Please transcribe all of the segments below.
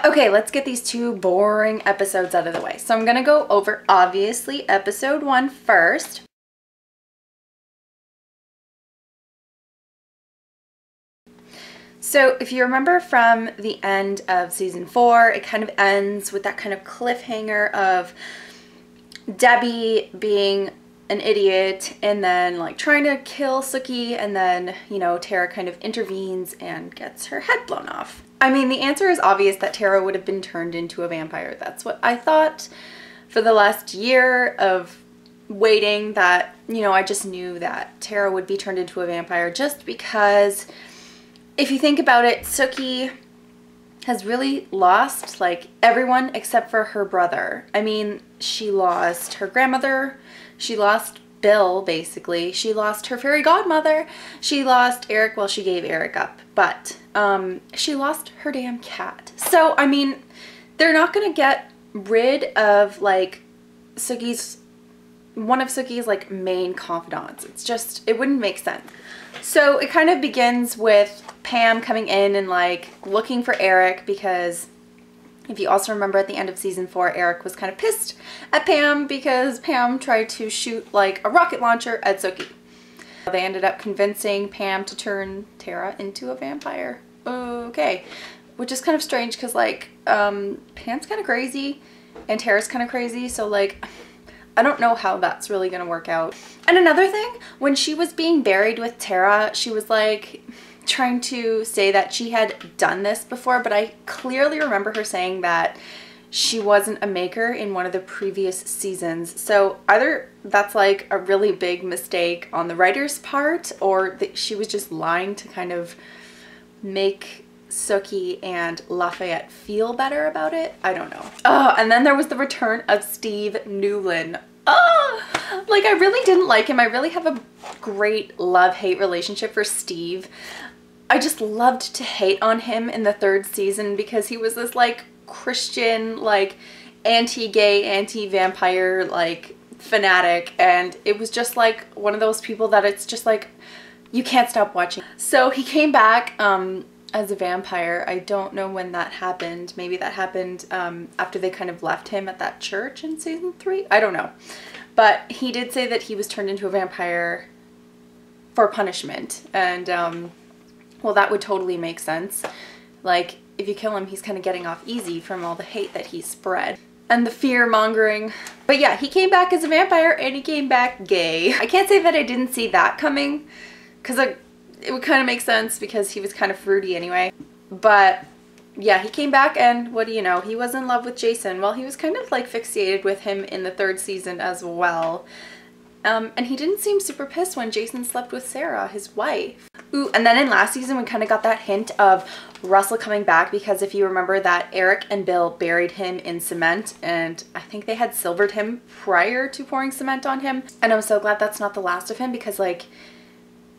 Okay, let's get these two boring episodes out of the way. So I'm gonna go over, obviously, episode 1 first. So if you remember from the end of season 4, it kind of ends with that kind of cliffhanger of Debbie being an idiot and then like trying to kill Sookie, and then, you know, Tara kind of intervenes and gets her head blown off. I mean, the answer is obvious that Tara would have been turned into a vampire. That's what I thought for the last year of waiting, that, you know, I just knew that Tara would be turned into a vampire, just because if you think about it, Sookie has really lost like everyone except for her brother. I mean, she lost her grandmother, she lost Bill, basically, she lost her fairy godmother, she lost Eric, well, she gave Eric up, but she lost her damn cat. So, I mean, they're not gonna get rid of like one of Sookie's like main confidants. It's just, it wouldn't make sense. So it kind of begins with Pam coming in and like looking for Eric, because if you also remember at the end of season 4, Eric was kind of pissed at Pam because Pam tried to shoot like a rocket launcher at Sookie. They ended up convincing Pam to turn Tara into a vampire. Okay. Which is kind of strange because like Pam's kind of crazy and Tara's kind of crazy, so like I don't know how that's really gonna work out. And another thing, when she was being buried with Tara, she was like trying to say that she had done this before, but I clearly remember her saying that she wasn't a maker in one of the previous seasons. So either that's like a really big mistake on the writer's part, or that she was just lying to kind of make Sookie and Lafayette feel better about it. I don't know. Oh, and then there was the return of Steve Newlin. Oh, like I really didn't like him. I really have a great love-hate relationship for Steve. I just loved to hate on him in the 3rd season because he was this like Christian, like anti-gay, anti-vampire, like fanatic, and it was just like one of those people that it's just like you can't stop watching. So he came back as a vampire. I don't know when that happened. Maybe that happened after they kind of left him at that church in season 3. I don't know. But he did say that he was turned into a vampire for punishment. And, well, that would totally make sense. Like, if you kill him, he's kind of getting off easy from all the hate that he spread. And the fear-mongering. But yeah, he came back as a vampire and he came back gay. I can't say that I didn't see that coming, because it would kind of make sense because he was kind of fruity anyway. But yeah, he came back and what do you know? He was in love with Jason. Well, he was kind of like fixated with him in the 3rd season as well. And he didn't seem super pissed when Jason slept with Sarah, his wife. Ooh, and then in last season we kind of got that hint of Russell coming back, because if you remember that Eric and Bill buried him in cement, and I think they had silvered him prior to pouring cement on him. And I'm so glad that's not the last of him, because like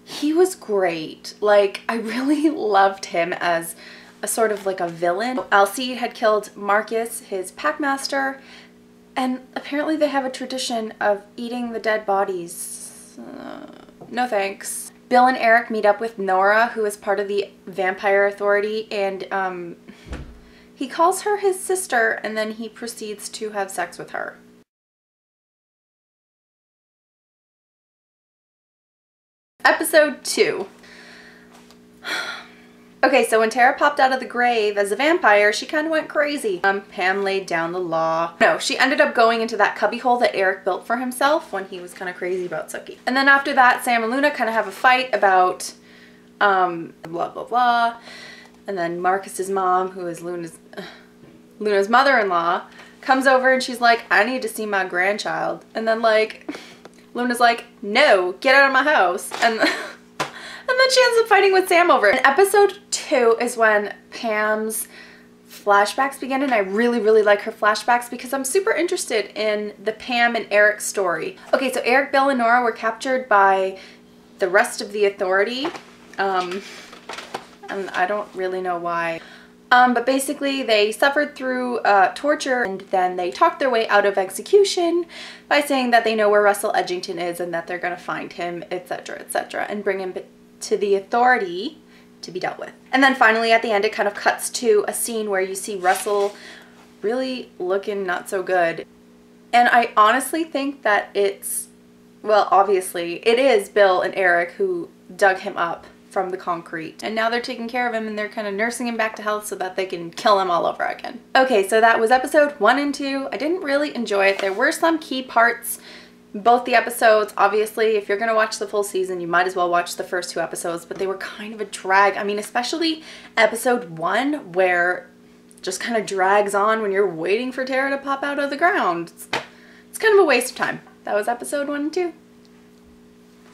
he was great. Like I really loved him as a sort of like a villain. Alcide had killed Marcus, his packmaster, and apparently they have a tradition of eating the dead bodies. No thanks. Bill and Eric meet up with Nora, who is part of the Vampire Authority, and he calls her his sister, and then he proceeds to have sex with her. Episode 2. Okay, so when Tara popped out of the grave as a vampire, she kind of went crazy. Pam laid down the law. No, she ended up going into that cubbyhole that Eric built for himself when he was kind of crazy about Sookie. And then after that, Sam and Luna kind of have a fight about blah, blah, blah. And then Marcus's mom, who is Luna's mother-in-law, comes over and she's like, I need to see my grandchild. And then like, Luna's like, no, get out of my house. And then she ends up fighting with Sam over it. And episode 2 is when Pam's flashbacks begin, and I really, really like her flashbacks because I'm super interested in the Pam and Eric story. Okay, so Eric, Bill, and Nora were captured by the rest of the Authority, and I don't really know why. But basically they suffered through torture, and then they talked their way out of execution by saying that they know where Russell Edgington is and that they're gonna find him, etc., etc., and bring him to the Authority to be dealt with. And then finally at the end, it kind of cuts to a scene where you see Russell really looking not so good. And I honestly think that it's, well, obviously it is Bill and Eric who dug him up from the concrete, and now they're taking care of him and they're kind of nursing him back to health so that they can kill him all over again. Okay, so that was episode 1 and 2. I didn't really enjoy it. There were some key parts, both the episodes. Obviously, if you're gonna watch the full season, you might as well watch the first 2 episodes, but they were kind of a drag. I mean, especially episode 1, where it just kind of drags on when you're waiting for Tara to pop out of the ground. It's kind of a waste of time. That was episode 1 and 2.